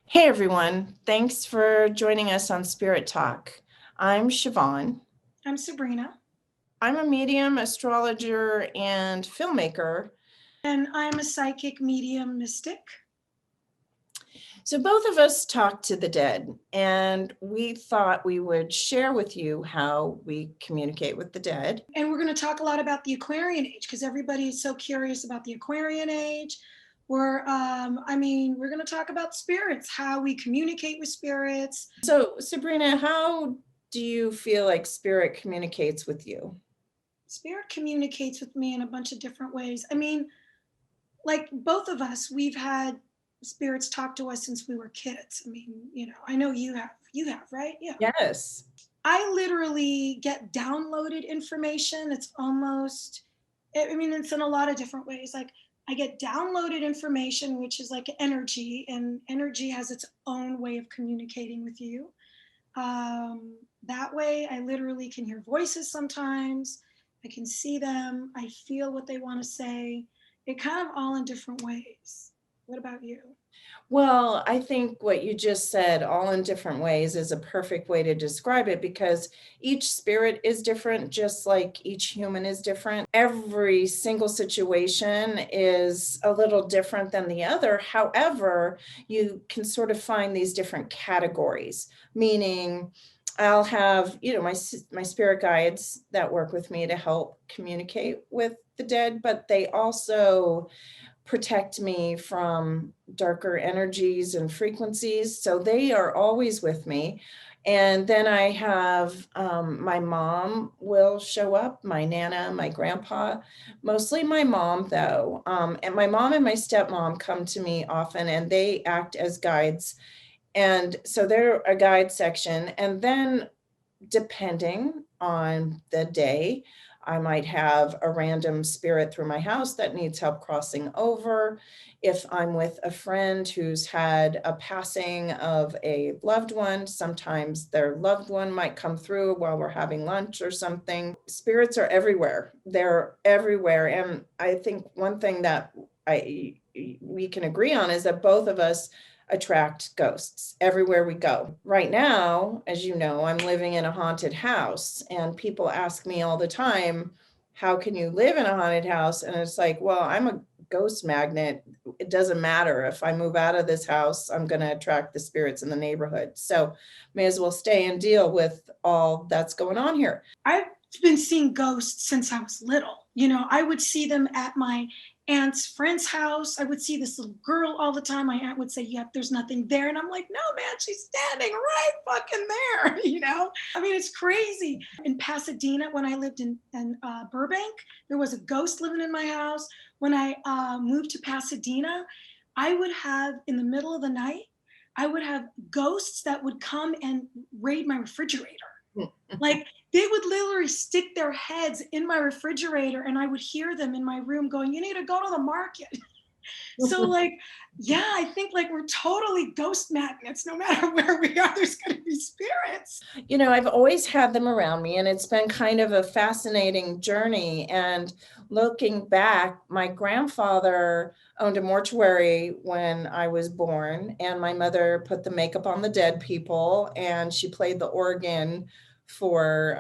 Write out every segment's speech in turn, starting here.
Hey everyone, thanks for joining us on Spirit Talk. I'm Siobhan. I'm Sabrina, I'm a medium, astrologer, and filmmaker. and I'm a psychic medium mystic. So, both of us talk to the dead, and we thought we would share with you how we communicate with the dead. And we're going to talk a lot about the Aquarian age because everybody is so curious about the Aquarian age. We're going to talk about spirits, how we communicate with spirits. So, Sabrina, how do you feel like spirit communicates with you? Spirit communicates with me in a bunch of different ways. Like both of us, we've had spirits talk to us since we were kids. I know you have. You have, right? Yeah. Yes. I literally get downloaded information. It's in a lot of different ways. Like I get downloaded information, which is like energy, and energy has its own way of communicating with you. That way, I literally can hear voices sometimes. I can see them. I feel what they want to say. It kind of all in different ways. What about you? Well, I think what you just said, all in different ways, is a perfect way to describe it because each spirit is different, just like each human is different. Every single situation is a little different than the other. However, you can sort of find these different categories, meaning I'll have, my spirit guides that work with me to help communicate with the dead, but they also protect me from darker energies and frequencies. So they are always with me. And then I have my mom will show up, my Nana, my grandpa, mostly my mom though. And my mom and my stepmom come to me often and they act as guides. And so they're a guide section. And then depending on the day, I might have a random spirit through my house that needs help crossing over. If I'm with a friend who's had a passing of a loved one, sometimes their loved one might come through while we're having lunch or something. Spirits are everywhere. They're everywhere. And I think one thing that we can agree on is that both of us attract ghosts everywhere we go. Right now, as you know, I'm living in a haunted house, and people ask me all the time, how can you live in a haunted house? And it's like, well, I'm a ghost magnet. It doesn't matter if I move out of this house, I'm going to attract the spirits in the neighborhood. So may as well stay and deal with all that's going on here. I've been seeing ghosts since I was little. I would see them at my aunt's friend's house. I would see this little girl all the time. My aunt would say, "Yep, there's nothing there." And I'm like, "No, man, she's standing right fucking there." It's crazy. In Pasadena, when I lived in Burbank, there was a ghost living in my house. When I moved to Pasadena, I would have, in the middle of the night, I would have ghosts that would come and raid my refrigerator. Like they would literally stick their heads in my refrigerator and I would hear them in my room going, "You need to go to the market." So like, yeah, I think like we're totally ghost magnets. No matter where we are, there's going to be spirits. I've always had them around me, and it's been kind of a fascinating journey. And looking back, my grandfather owned a mortuary when I was born, and my mother put the makeup on the dead people, and she played the organ for,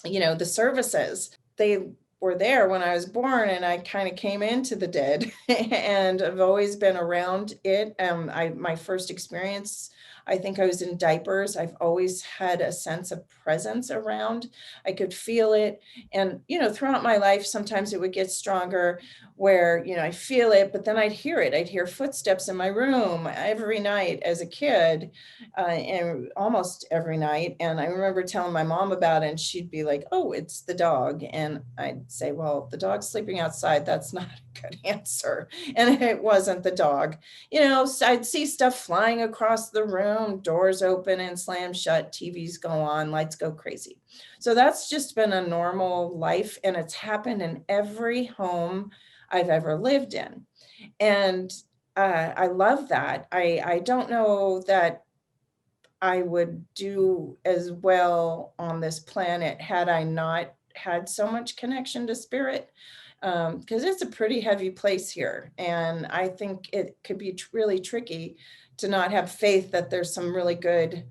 the services. They were there when I was born, and I kind of came into the dead, and I've always been around it. My first experience, I think I was in diapers. I've always had a sense of presence around. I could feel it. And, throughout my life, sometimes it would get stronger where, I feel it, but then I'd hear it. I'd hear footsteps in my room every night as a kid, and almost every night. And I remember telling my mom about it, and she'd be like, "Oh, it's the dog." And I'd say, "Well, the dog's sleeping outside. That's not a good answer." And it wasn't the dog. So I'd see stuff flying across the room, doors open and slam shut, TVs go on, lights go crazy. So that's just been a normal life, and it's happened in every home I've ever lived in. And I love that. I don't know that I would do as well on this planet had I not had so much connection to spirit, because it's a pretty heavy place here. And I think it could be really tricky to not have faith that there's some really good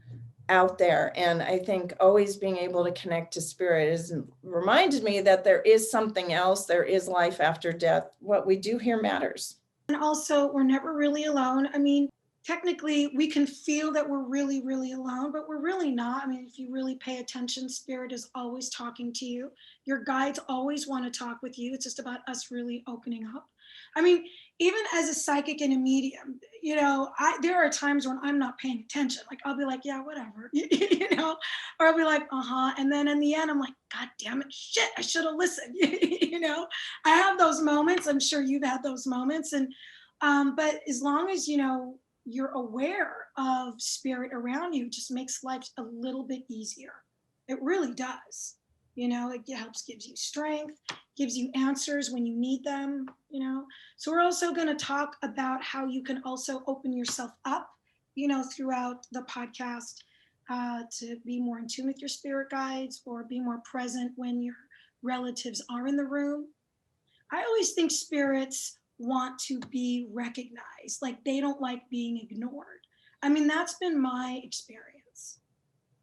out there. And I think always being able to connect to spirit has reminded me that there is something else. There is life after death. What we do here matters. And also, we're never really alone. I mean, technically, we can feel that we're really, really alone, but we're really not. I mean, if you really pay attention, spirit is always talking to you. Your guides always want to talk with you. It's just about us really opening up. I mean, even as a psychic and a medium, there are times when I'm not paying attention. Like, I'll be like, yeah, whatever, or I'll be like, uh-huh. And then in the end, I'm like, God damn it, shit, I should have listened. I have those moments. I'm sure you've had those moments. And, but as long as, you're aware of spirit around you, it just makes life a little bit easier. It really does. It helps, gives you strength, gives you answers when you need them. So we're also going to talk about how you can also open yourself up, throughout the podcast, to be more in tune with your spirit guides or be more present when your relatives are in the room. I always think spirits want to be recognized, like they don't like being ignored. I mean, that's been my experience.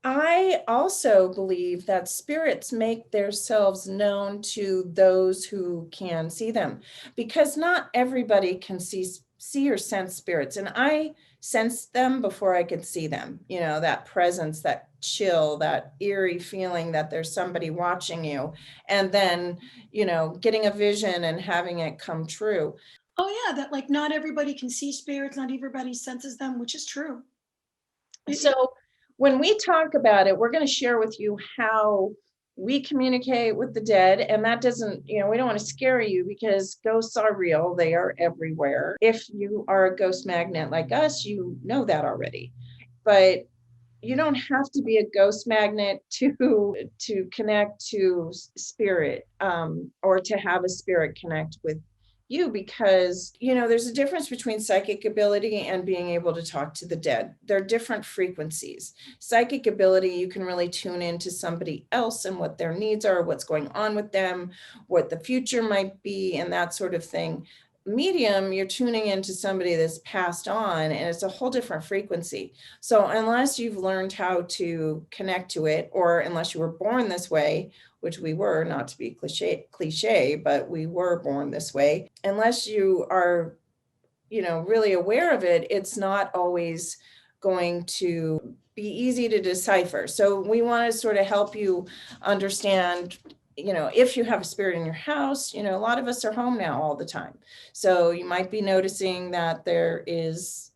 I also believe that spirits make themselves known to those who can see them, because not everybody can see or sense spirits. And I sensed them before I could see them, that presence, that chill, that eerie feeling that there's somebody watching you, and then, getting a vision and having it come true. Oh yeah, that like not everybody can see spirits, not everybody senses them, which is true. So when we talk about it, we're going to share with you how we communicate with the dead. And that doesn't, we don't want to scare you, because ghosts are real. They are everywhere. If you are a ghost magnet like us, you know that already. But you don't have to be a ghost magnet to connect to spirit, or to have a spirit connect with you, because there's a difference between psychic ability and being able to talk to the dead. They're different frequencies. Psychic ability, you can really tune into somebody else and what their needs are, what's going on with them, what the future might be, and that sort of thing. Medium, you're tuning into somebody that's passed on, and it's a whole different frequency. So unless you've learned how to connect to it, or unless you were born this way, which we were, not to be cliche, but we were born this way, unless you are, really aware of it, it's not always going to be easy to decipher. So we want to sort of help you understand, if you have a spirit in your house, a lot of us are home now all the time. So you might be noticing that there is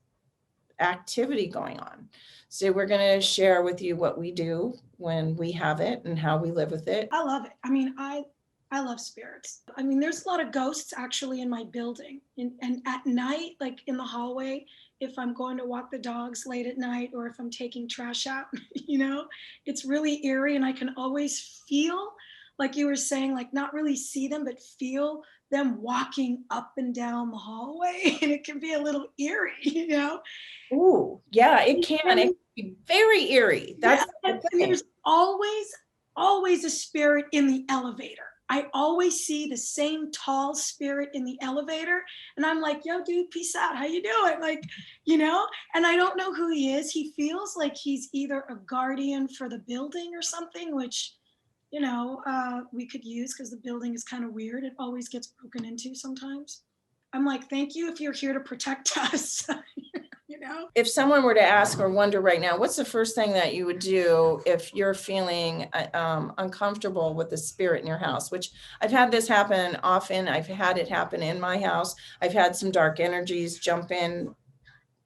activity going on. So we're going to share with you what we do when we have it and how we live with it. I love it. I mean, I love spirits. I mean, there's a lot of ghosts actually in my building. And at night, like in the hallway, if I'm going to walk the dogs late at night, or if I'm taking trash out, it's really eerie. And I can always feel, like you were saying, like not really see them, but feel them walking up and down the hallway. And it can be a little eerie, Ooh, yeah, it can. It can be very eerie. That's and there's always a spirit in the elevator. I always see the same tall spirit in the elevator, and I'm like, yo, dude, peace out. How you doing? Like, and I don't know who he is. He feels like he's either a guardian for the building or something, which, we could use, because the building is kind of weird. It always gets broken into sometimes. I'm like, thank you if you're here to protect us. If someone were to ask or wonder right now, what's the first thing that you would do if you're feeling uncomfortable with the spirit in your house? Which I've had this happen often. I've had it happen in my house. I've had some dark energies jump in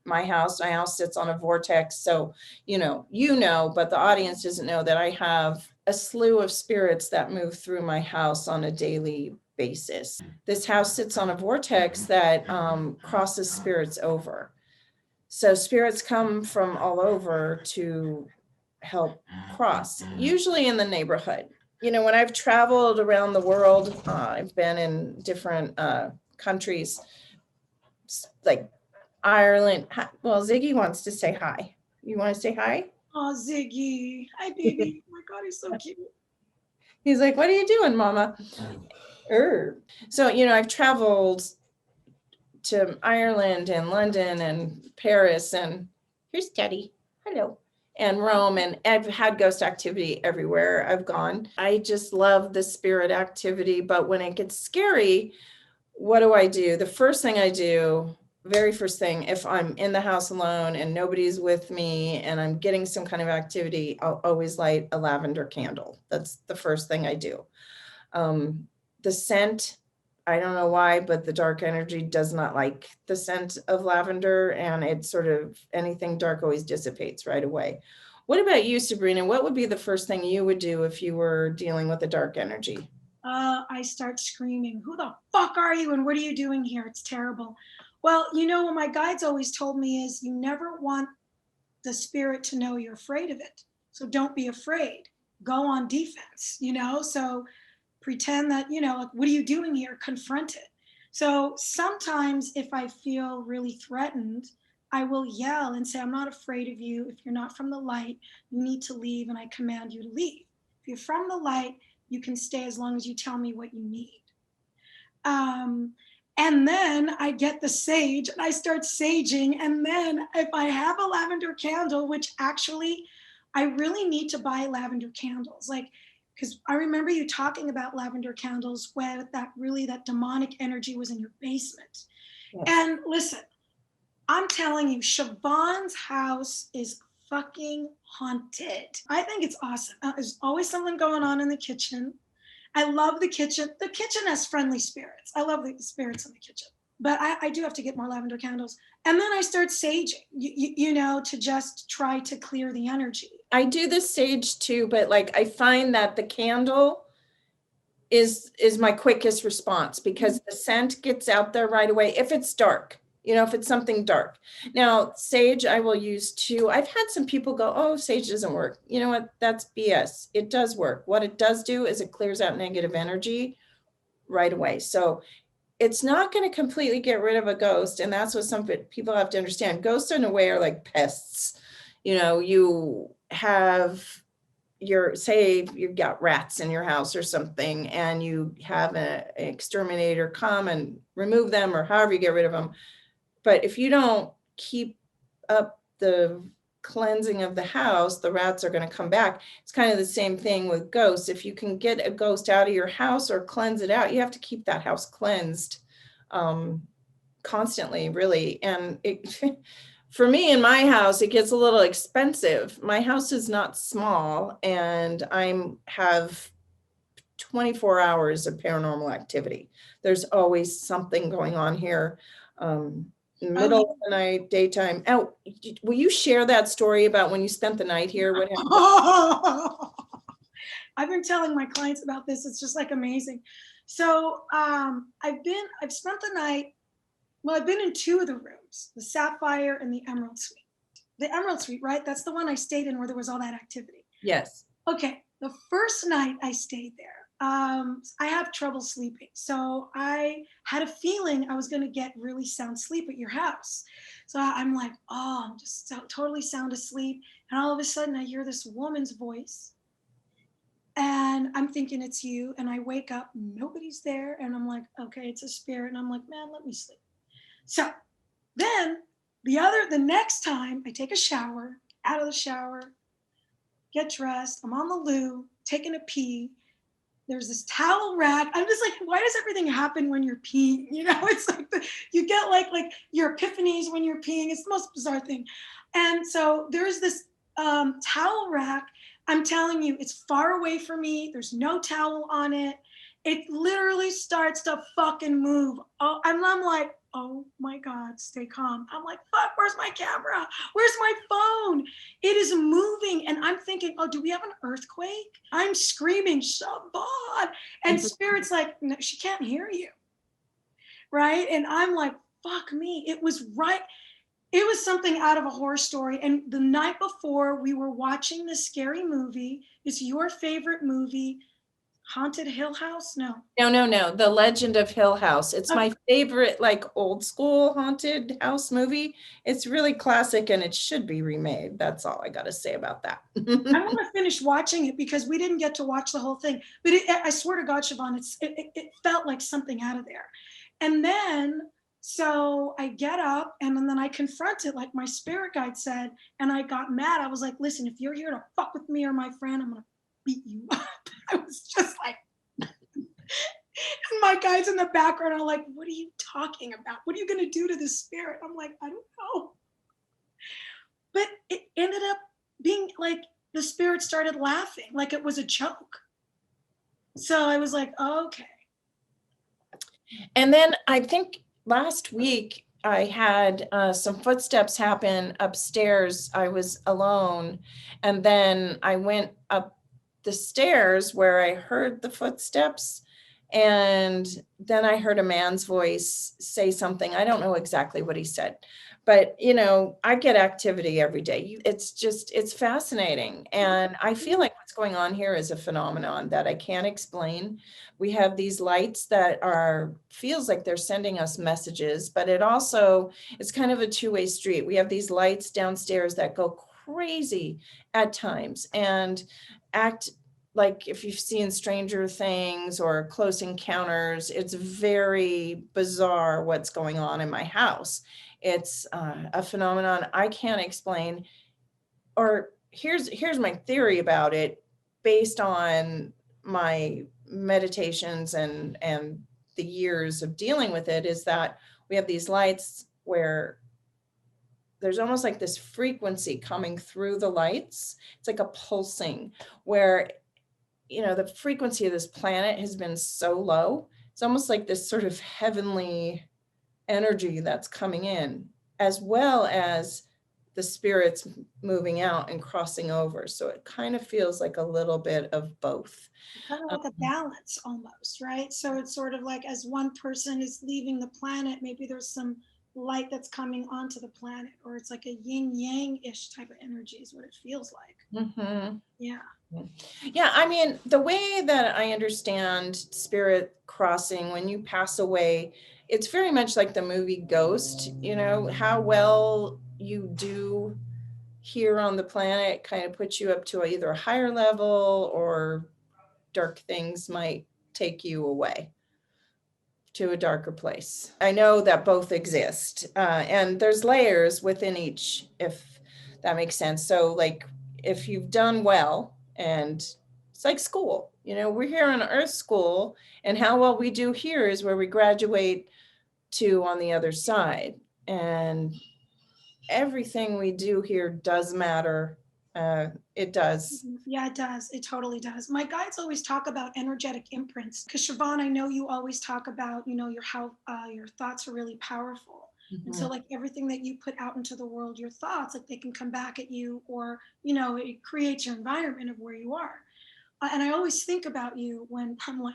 my house. My house sits on a vortex. So, but the audience doesn't know that I have a slew of spirits that move through my house on a daily basis. This house sits on a vortex that crosses spirits over. So spirits come from all over to help cross, usually in the neighborhood. When I've traveled around the world, I've been in different countries, like Ireland. Well, Ziggy wants to say hi. You want to say hi? Oh, Ziggy. Hi, baby. Oh my God, he's so cute. He's like, what are you doing, mama? So, I've traveled to Ireland and London and Paris, and here's Teddy. Hello. And Rome, and I've had ghost activity everywhere I've gone. I just love the spirit activity, but when it gets scary, what do? The first thing I do, very first thing, if I'm in the house alone and nobody's with me and I'm getting some kind of activity, I'll always light a lavender candle. That's the first thing I do. The scent, I don't know why, but the dark energy does not like the scent of lavender, and it sort of, anything dark always dissipates right away. What about you, Sabrina? What would be the first thing you would do if you were dealing with a dark energy? I start screaming, who the fuck are you and what are you doing here? It's terrible. Well, you know, what my guides always told me is you never want the spirit to know you're afraid of it. So don't be afraid. Go on defense, you know? So pretend that, you know, like, what are you doing here? Confront it. So sometimes if I feel really threatened, I will yell and say, I'm not afraid of you. If you're not from the light, you need to leave, and I command you to leave. If you're from the light, you can stay as long as you tell me what you need. And then I get the sage and I start saging. And then if I have a lavender candle, which actually I really need to buy lavender candles, like, because I remember you talking about lavender candles where that demonic energy was in your basement. Yes. And listen, I'm telling you, Siobhan's house is fucking haunted. I think it's awesome. There's always something going on in the kitchen. I love the kitchen. The kitchen has friendly spirits. I love the spirits in the kitchen. But I do have to get more lavender candles. And then I start saging, you know, to just try to clear the energy. I do the sage too, but like I find that the candle is my quickest response, because the scent gets out there right away if it's dark. You know, if it's something dark. Now, sage I will use too. I've had some people go, oh, sage doesn't work. You know what? That's BS. It does work. What it does do is it clears out negative energy right away. So it's not going to completely get rid of a ghost. And that's what some people have to understand. Ghosts in a way are like pests. You know, you have say you've got rats in your house or something, and you have an exterminator come and remove them, or however you get rid of them. But if you don't keep up the cleansing of the house, the rats are going to come back. It's kind of the same thing with ghosts. If you can get a ghost out of your house or cleanse it out, you have to keep that house cleansed constantly, really. And for me in my house, it gets a little expensive. My house is not small, and I have 24 hours of paranormal activity. There's always something going on here. Middle of the night, daytime. Oh, will you share that story about when you spent the night here? What happened? I've been telling my clients about this. It's just like amazing. So I've spent the night. Well, I've been in two of the rooms, the Sapphire and the Emerald Suite. The Emerald Suite, right? That's the one I stayed in where there was all that activity. Yes. Okay. The first night I stayed there, I have trouble sleeping. So I had a feeling I was going to get really sound sleep at your house. So I'm like, oh, I'm just totally sound asleep. And all of a sudden I hear this woman's voice, and I'm thinking it's you. And I wake up, nobody's there. And I'm like, okay, it's a spirit. And I'm like, man, let me sleep. So then the next time I take a shower, out of the shower, get dressed, I'm on the loo, taking a pee. There's this towel rack. I'm just like, why does everything happen when you're peeing? You know, it's like you get like your epiphanies when you're peeing. It's the most bizarre thing. And so there's this towel rack. I'm telling you, it's far away from me. There's no towel on it. It literally starts to fucking move. Oh, and I'm like, oh my God, stay calm. I'm like, fuck, where's my camera? Where's my phone? It is moving. And I'm thinking, oh, do we have an earthquake? I'm screaming, Siobhan. And Spirit's like, no, she can't hear you. Right? And I'm like, fuck me. It was right. It was something out of a horror story. And the night before, we were watching this scary movie. It's your favorite movie, Haunted Hill House? No. The Legend of Hill House. It's my favorite, like, old school haunted house movie. It's really classic, and it should be remade. That's all I got to say about that. I want to finish watching it because we didn't get to watch the whole thing. But I swear to God, Siobhan, it felt like something out of there. And then So I get up and then I confront it, like my spirit guide said, and I got mad. I was like, listen, if you're here to fuck with me or my friend, I'm gonna beat you up. I was just like, and my guides in the background are like, what are you talking about? What are you gonna do to this spirit? I'm like, I don't know. But it ended up being like the spirit started laughing, like it was a joke. So I was like, oh, okay. And then I think last week I had some footsteps happen upstairs. I was alone. And then I went up the stairs where I heard the footsteps. And then I heard a man's voice say something. I don't know exactly what he said, but I get activity every day. It's fascinating. And I feel like what's going on here is a phenomenon that I can't explain. We have these lights that feels like they're sending us messages, but it's kind of a two-way street. We have these lights downstairs that go crazy at times and act like, if you've seen Stranger Things or Close Encounters, it's very bizarre what's going on in my house. It's a phenomenon I can't explain. Or here's my theory about it, based on my meditations and the years of dealing with it, is that we have these lights where there's almost like this frequency coming through the lights. It's like a pulsing where the frequency of this planet has been so low. It's almost like this sort of heavenly energy that's coming in, as well as the spirits moving out and crossing over. So it kind of feels like a little bit of both. Kind of like a balance almost, right? So it's sort of like as one person is leaving the planet, maybe there's some light that's coming onto the planet, or it's like a yin yang ish type of energy, is what it feels like. Mhm. Yeah. Yeah, I mean, the way that I understand spirit crossing, when you pass away, it's very much like the movie Ghost. How well you do here on the planet kind of puts you up to either a higher level, or dark things might take you away to a darker place. I know that both exist, and there's layers within each, if that makes sense. So, like, if you've done well, and it's like school, we're here on Earth school, and how well we do here is where we graduate to on the other side. And everything we do here does matter. It does. Yeah, it does. It totally does. My guides always talk about energetic imprints because Siobhan, I know you always talk about, your how your thoughts are really powerful. And so Mhm. like everything that you put out into the world, your thoughts, like they can come back at you, or, it creates your environment of where you are. And I always think about you when I'm like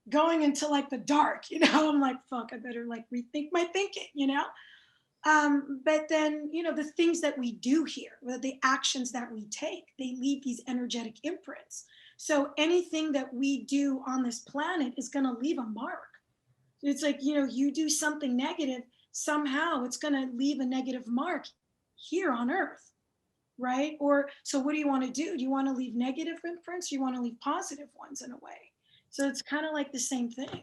going into like the dark, I'm like, fuck, I better like rethink my thinking. But then, the things that we do here, the actions that we take, they leave these energetic imprints. So anything that we do on this planet is going to leave a mark. It's like, you do something negative, somehow it's going to leave a negative mark here on Earth, right? Or so what do you want to do? Do you want to leave negative imprints? Or you want to leave positive ones in a way? So it's kind of like the same thing.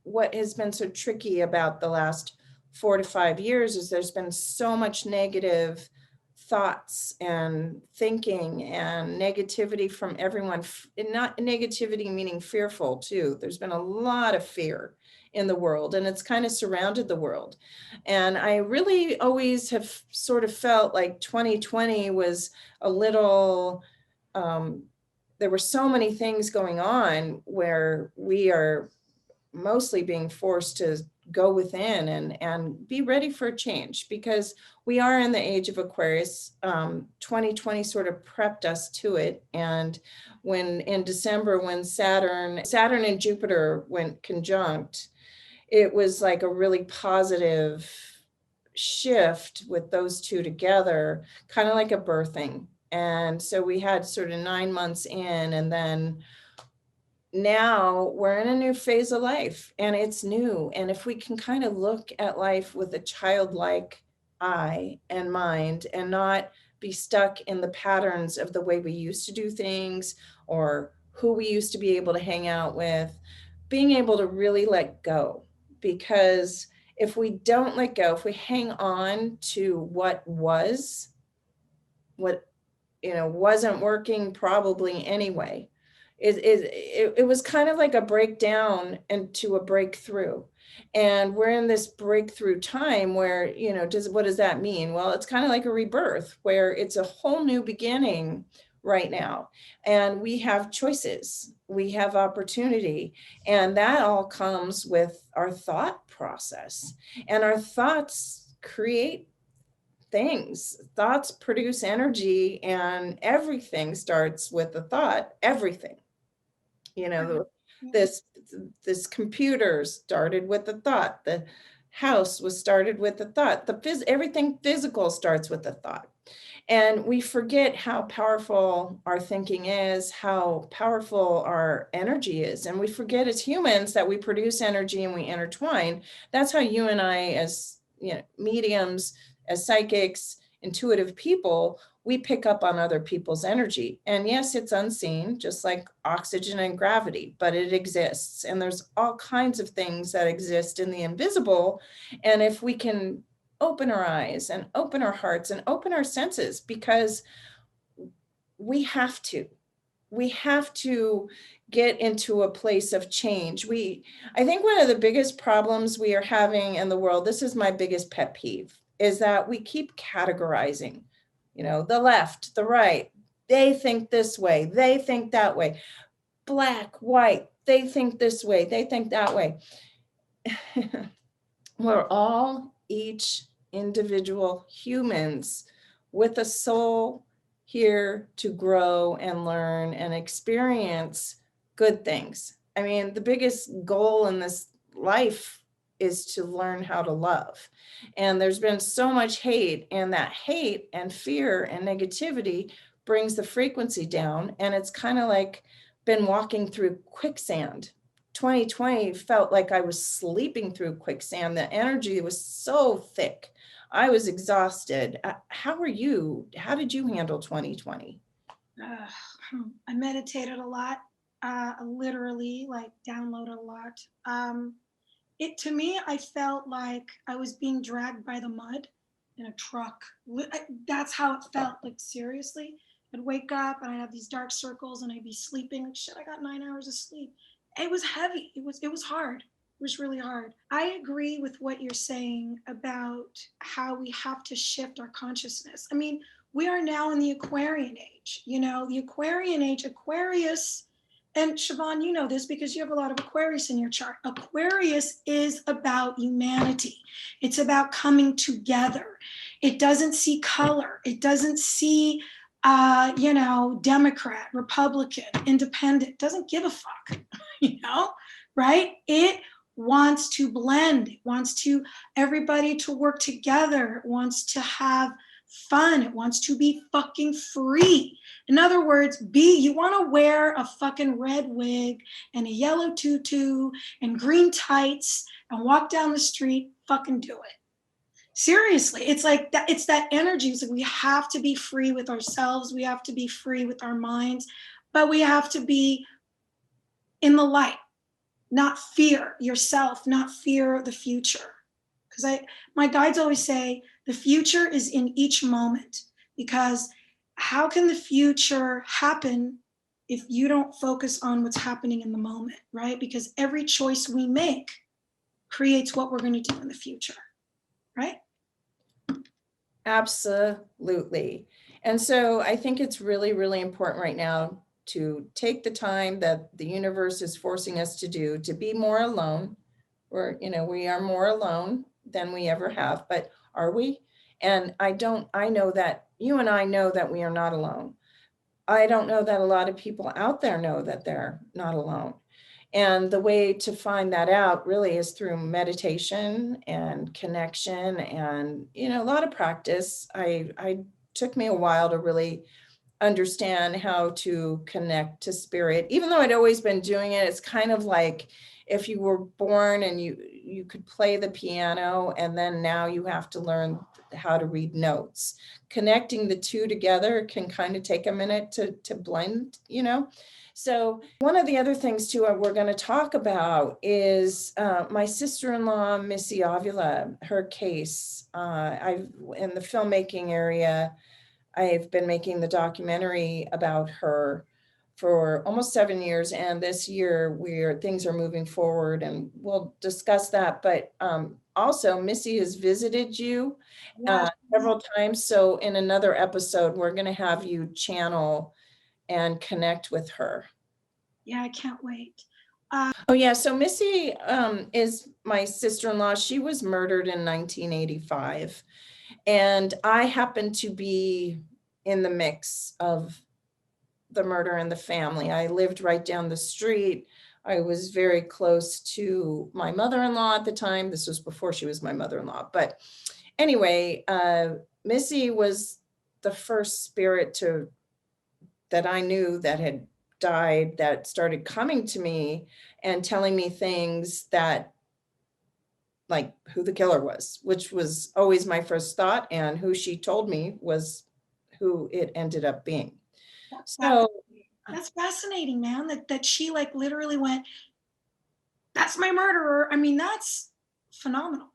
What has been so tricky about the last 4 to 5 years is there's been so much negative thoughts and thinking and negativity from everyone, and not negativity meaning fearful too. There's been a lot of fear in the world, and it's kind of surrounded the world. And I really always have sort of felt like 2020 was a little, there were so many things going on where we are mostly being forced to go within and be ready for change, because we are in the age of Aquarius. 2020 sort of prepped us to it. And when in December, when Saturn and Jupiter went conjunct, it was like a really positive shift with those two together, kind of like a birthing. And so we had sort of 9 months in, and then now we're in a new phase of life, and it's new. And if we can kind of look at life with a childlike eye and mind, and not be stuck in the patterns of the way we used to do things, or who we used to be able to hang out with, being able to really let go, because if we don't let go, if we hang on to what was, what, wasn't working probably anyway, it was kind of like a breakdown into a breakthrough. And we're in this breakthrough time where, what does that mean? Well, it's kind of like a rebirth where it's a whole new beginning right now. And we have choices, we have opportunity, and that all comes with our thought process. And our thoughts create things. Thoughts produce energy, and everything starts with a thought. Everything, you know, Yeah. this computer started with a thought. The house was started with a thought. Everything physical starts with a thought. And we forget how powerful our thinking is, how powerful our energy is. And we forget as humans that we produce energy and we intertwine. That's how you and I, as mediums, as psychics, intuitive people, we pick up on other people's energy. And yes, it's unseen, just like oxygen and gravity, but it exists. And there's all kinds of things that exist in the invisible. And if we can open our eyes and open our hearts and open our senses, because we have to get into a place of change. I think one of the biggest problems we are having in the world, this is my biggest pet peeve, is that we keep categorizing, the left, the right, they think this way, they think that way, black, white, they think this way, they think that way. We're all each individual humans with a soul here to grow and learn and experience good things. I mean, the biggest goal in this life is to learn how to love. And there's been so much hate, and that hate and fear and negativity brings the frequency down. And it's kind of like been walking through quicksand. 2020 felt like I was sleeping through quicksand. The energy was so thick. I was exhausted. How are you? How did you handle 2020? I meditated a lot, literally, like downloaded a lot. To me, I felt like I was being dragged by the mud in a truck. That's how it felt. Like, seriously, I'd wake up and I'd have these dark circles and I'd be sleeping. Like, shit, I got 9 hours of sleep. It was heavy. It was hard. It was really hard. I agree with what you're saying about how we have to shift our consciousness. I mean, we are now in the Aquarian age. The Aquarian age, Aquarius, and Siobhan, you know this because you have a lot of Aquarius in your chart. Aquarius is about humanity. It's about coming together. It doesn't see color. It doesn't see, Democrat, Republican, independent. Doesn't give a fuck, right? It wants to blend. It wants everybody to work together. It wants to have fun. It wants to be fucking free. In other words, you want to wear a fucking red wig and a yellow tutu and green tights and walk down the street, fucking do it. Seriously, it's like that. It's that energy. It's like we have to be free with ourselves. We have to be free with our minds, but we have to be in the light, not fear yourself, not fear the future. Because my guides always say the future is in each moment, because how can the future happen if you don't focus on what's happening in the moment, right? Because every choice we make creates what we're going to do in the future, right? Absolutely. And so I think it's really, really important right now to take the time that the universe is forcing us to do to be more alone. We are more alone than we ever have, but are we? And I know that you and I know that we are not alone. I don't know that a lot of people out there know that they're not alone. And the way to find that out really is through meditation and connection and, a lot of practice. I took me a while to really understand how to connect to spirit, even though I'd always been doing it. It's kind of like if you were born and you could play the piano, and then now you have to learn how to read notes. Connecting the two together can kind of take a minute to blend, So one of the other things too, we're going to talk about is my sister-in-law, Missy Avila, her case. I've in the filmmaking area, I've been making the documentary about her for almost 7 years, and this year things are moving forward, and we'll discuss that. But also, Missy has visited you Yeah, several times. So in another episode, we're going to have you channel and connect with her. yeah, I can't wait. Oh yeah, so Missy is my sister-in-law. She was murdered in 1985, and I happened to be in the mix of the murder in the family. I lived right down the street. I was very close to my mother-in-law at the time. This was before she was my mother-in-law. But anyway, Missy was the first spirit that I knew that had died, that started coming to me and telling me things that, like who the killer was, which was always my first thought, and who she told me was who it ended up being. That's So that's fascinating, man. That she like literally went, "That's my murderer." I mean, that's phenomenal.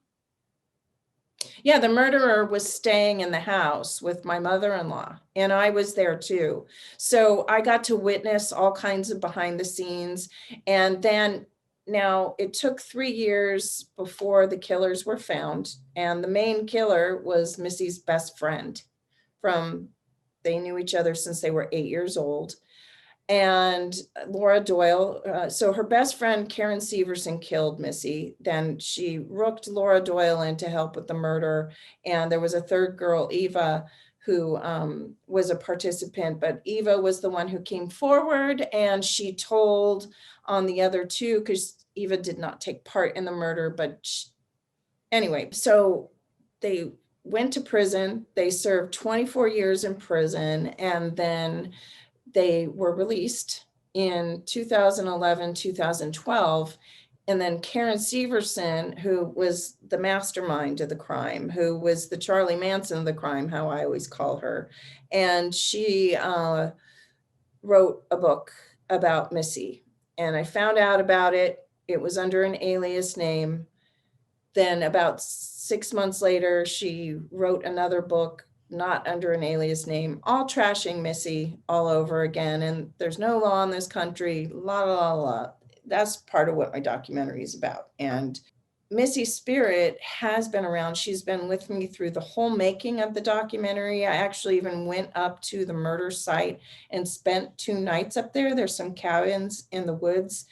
yeah, the murderer was staying in the house with my mother-in-law, and I was there too. So I got to witness all kinds of behind the scenes. And then now it took 3 years before the killers were found. And the main killer was Missy's best friend they knew each other since they were 8 years old. And Laura Doyle, so her best friend, Karen Severson, killed Missy. Then she rooked Laura Doyle in to help with the murder. And there was a third girl, Eva, who was a participant, but Eva was the one who came forward, and she told on the other two, because Eva did not take part in the murder. But anyway, so they went to prison. They served 24 years in prison, and then they were released in 2011, 2012. And then Karen Severson, who was the mastermind of the crime, who was the Charlie Manson of the crime, how I always call her. And she wrote a book about Missy. And I found out about it. It was under an alias name. Then about 6 months later, she wrote another book, not under an alias name, all trashing Missy all over again. And there's no law in this country, la, la, la, la. That's part of what my documentary is about. And Missy's spirit has been around. She's been with me through the whole making of the documentary. I actually even went up to the murder site and spent 2 nights up there. There's some cabins in the woods.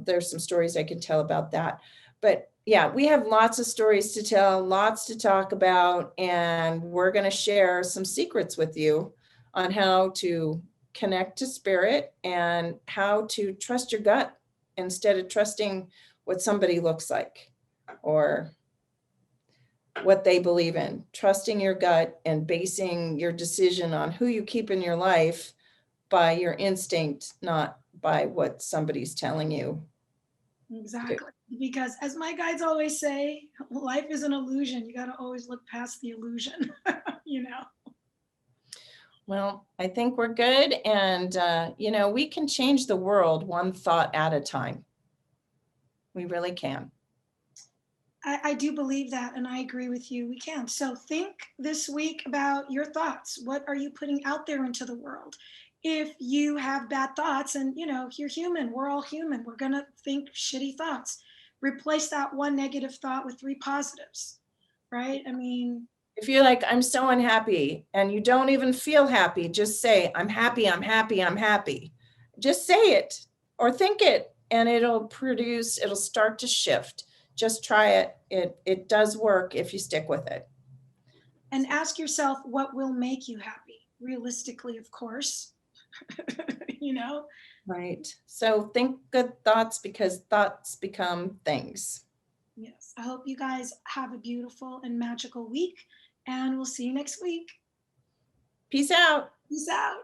There's some stories I can tell about that. But yeah, we have lots of stories to tell, lots to talk about, and we're going to share some secrets with you on how to connect to spirit and how to trust your gut instead of trusting what somebody looks like or what they believe in. Trusting your gut and basing your decision on who you keep in your life by your instinct, not by what somebody's telling you. Exactly. Because as my guides always say, life is an illusion. You got to always look past the illusion, you know. Well, I think we're good. And, we can change the world one thought at a time. We really can. I do believe that, and I agree with you. We can. So think this week about your thoughts. What are you putting out there into the world? If you have bad thoughts, and you're human, we're all human. We're gonna think shitty thoughts. Replace that one negative thought with 3 positives, right? I mean, If you're like, I'm so unhappy, and you don't even feel happy, just say, I'm happy, I'm happy, I'm happy. Just say it or think it, and it'll start to shift. Just try it. It does work if you stick with it. and ask yourself what will make you happy. Realistically, of course. you know. Right. So think good thoughts, because thoughts become things. Yes. I hope you guys have a beautiful and magical week, and we'll see you next week. Peace out. Peace out.